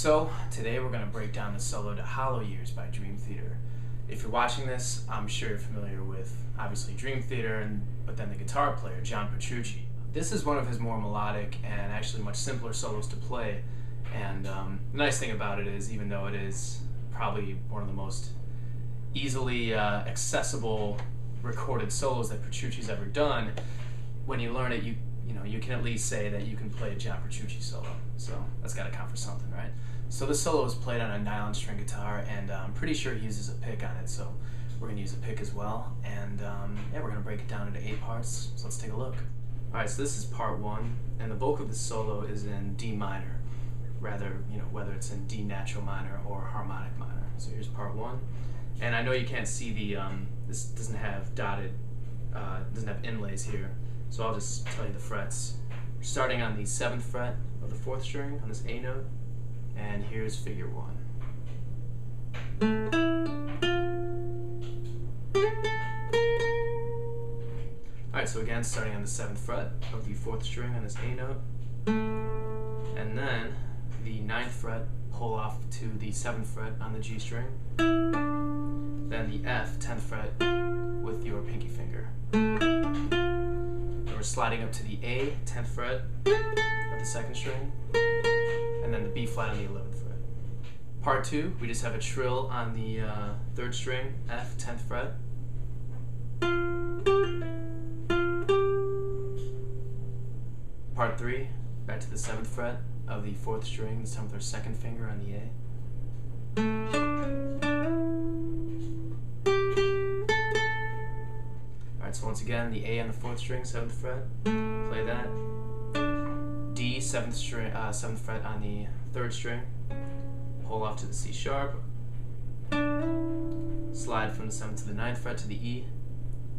So today we're going to break down the solo to Hollow Years by Dream Theater. If you're watching this, I'm sure you're familiar with obviously Dream Theater, but then the guitar player, John Petrucci. This is one of his more melodic and actually much simpler solos to play, and the nice thing about it is, even though it is probably one of the most easily accessible recorded solos that Petrucci's ever done, when you learn it, you can at least say that you can play a John Petrucci solo. So that's got to count for something, right? So this solo is played on a nylon string guitar, and I'm pretty sure he uses a pick on it, so we're going to use a pick as well. And yeah, we're going to break it down into 8 parts, so let's take a look. Alright, so this is part 1, and the bulk of the solo is in D minor, rather, whether it's in D natural minor or harmonic minor. So here's part 1. And I know you can't see the, this doesn't have doesn't have inlays here, so I'll just tell you the frets. We're starting on the 7th fret of the 4th string on this A note, and here's figure 1. Alright, so again, starting on the 7th fret of the 4th string on this A note, and then the 9th fret, pull off to the 7th fret on the G string, then the F, 10th fret, with your pinky finger. And we're sliding up to the A, 10th fret of the 2nd string, and then the B flat on the 11th fret. Part 2, we just have a trill on the 3rd string, F, 10th fret. Part 3, back to the 7th fret of the 4th string, this time with our 2nd finger on the A. Alright, so once again, the A on the 4th string, 7th fret, play that. D, 7th fret on the 3rd string, pull off to the C sharp, slide from the 7th to the 9th fret to the E,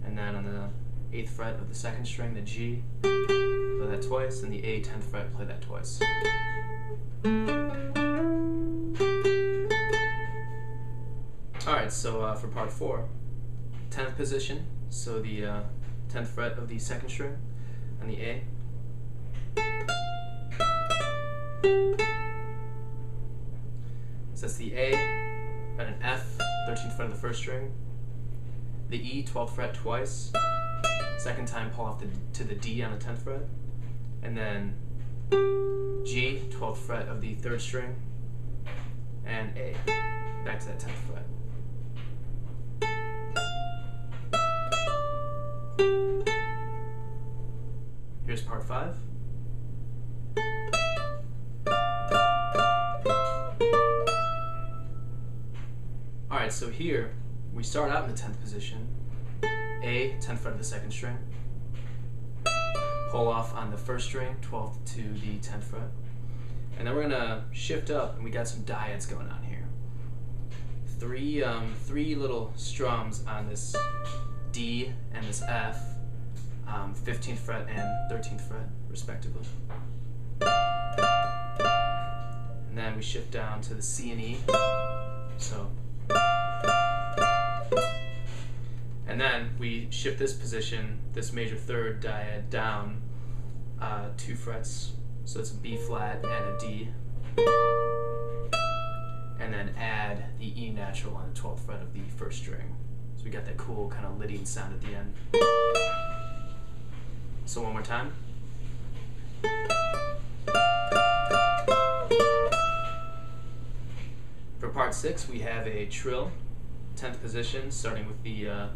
and then on the 8th fret of the 2nd string, the G, play that twice, and the A, 10th fret, play that twice. Alright, so for part 4, 10th position, so the 10th fret of the 2nd string on the A. So that's the A, and an F, 13th fret of the 1st string, the E, 12th fret twice, 2nd time pull off to the D on the 10th fret, and then G, 12th fret of the 3rd string, and A, back to that 10th fret. Here's part 5. Alright, so here we start out in the 10th position, A, 10th fret of the 2nd string, pull off on the 1st string, 12th to the 10th fret, and then we're gonna shift up, and we got some dyads going on here. Three little strums on this D and this F, 15th fret and 13th fret, respectively. And then we shift down to the C and E, so. And then we shift this position, this major 3rd dyad, down 2 frets, so it's a B flat and a D, and then add the E natural on the 12th fret of the 1st string. So we got that cool kind of Lydian sound at the end. So one more time. For part 6, we have a trill, 10th position, starting with the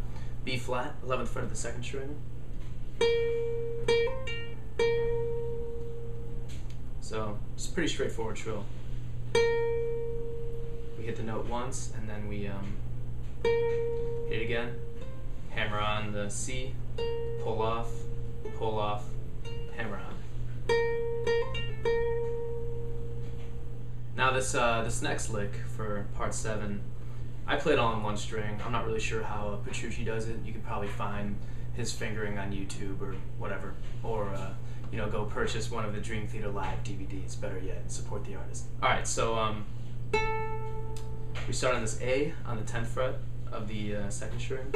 B flat, 11th fret of the 2nd string. So it's a pretty straightforward trill. We hit the note once, and then we hit it again, hammer on the C, pull off, hammer on. Now this next lick for part 7, I play it all on 1 string. I'm not really sure how Petrucci does it. You can probably find his fingering on YouTube or whatever, or go purchase one of the Dream Theater Live DVDs, better yet, and support the artist. Alright, so we start on this A on the 10th fret of the 2nd string,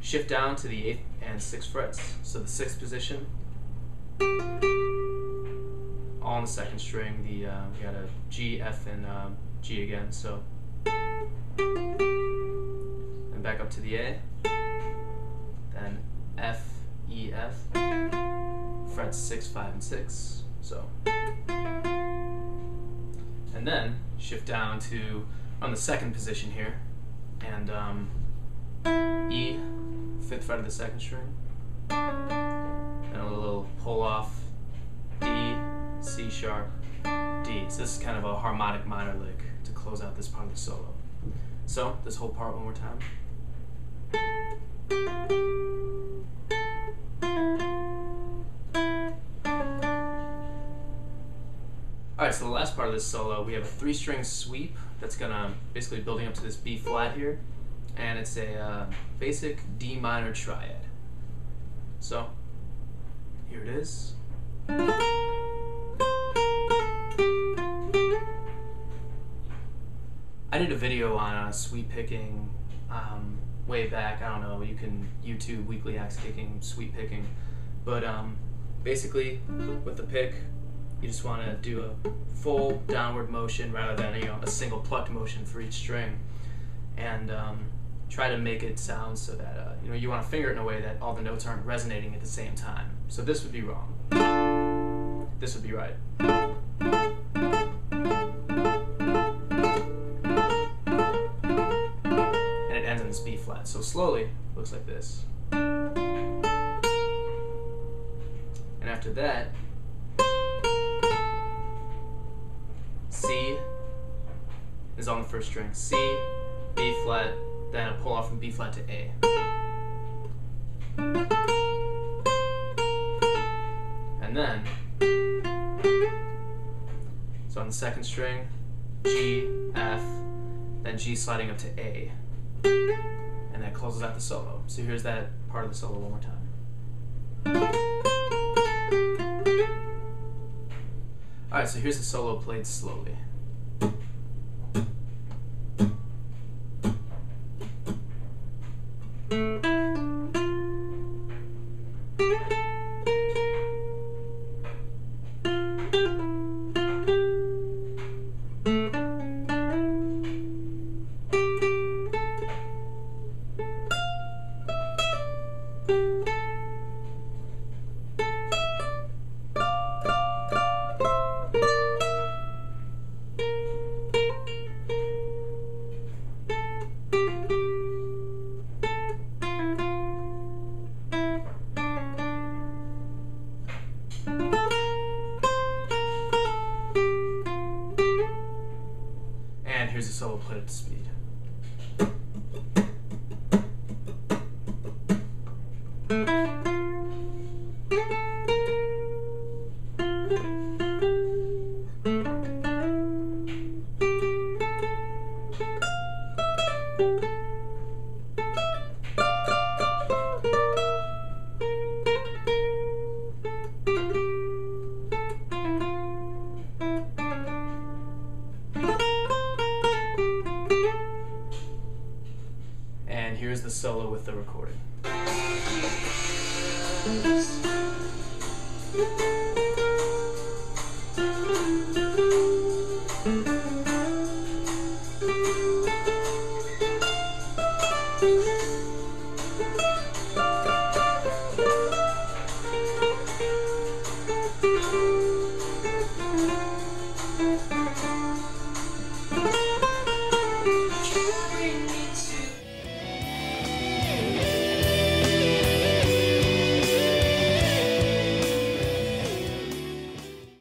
shift down to the 8th and 6th frets, so the 6th position, all on the second string. We got a G, F, and G again. So, and back up to the A. Then F, E, F. Frets 6, 5, and 6. So, and then shift down to on the second position here, and E, 5th fret of the second string, and a little pull off D, C sharp, D. So this is kind of a harmonic minor lick to close out this part of the solo. So this whole part one more time. Alright, so the last part of this solo, we have a 3-string sweep that's gonna basically building up to this B flat here, and it's a basic D minor triad. So here it is. I did a video on sweep picking way back. I don't know, you can YouTube weekly axe kicking, sweep picking, but basically with the pick, you just want to do a full downward motion rather than a single plucked motion for each string, and try to make it sound so that you want to finger it in a way that all the notes aren't resonating at the same time. So this would be wrong. This would be right. And it ends in this B flat. So slowly, it looks like this. And after that, C is on the first string. C, B flat, then a pull off from B flat to A. And then, so on the second string, G, F, then G sliding up to A. And that closes out the solo. So here's that part of the solo one more time. Alright, so here's the solo played slowly. And here's the solo played at speed. And here's the solo with the recording.